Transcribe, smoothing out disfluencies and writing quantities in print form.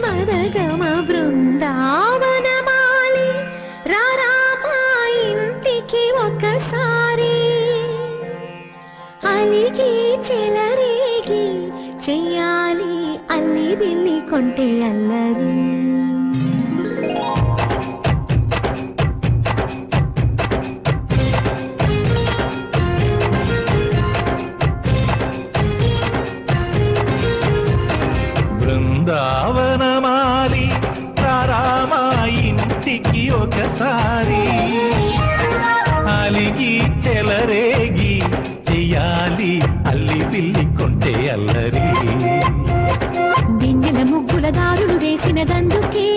మదగమ బృందావనమాలి రారామా ఇంటికి ఒకసారి అలిగి చెలరేగి చెయ్యాలి అల్లి బిల్లి కొంటే అల్లరి బృందావనమాలి రారామా ఇంటికి ఒకసారి అలిగి చెలరేగి చెయ్యాలి అల్లి పిల్లి కొంటే అల్లరి వెన్నెల ముగ్గుల దారులు వేసినదందుకే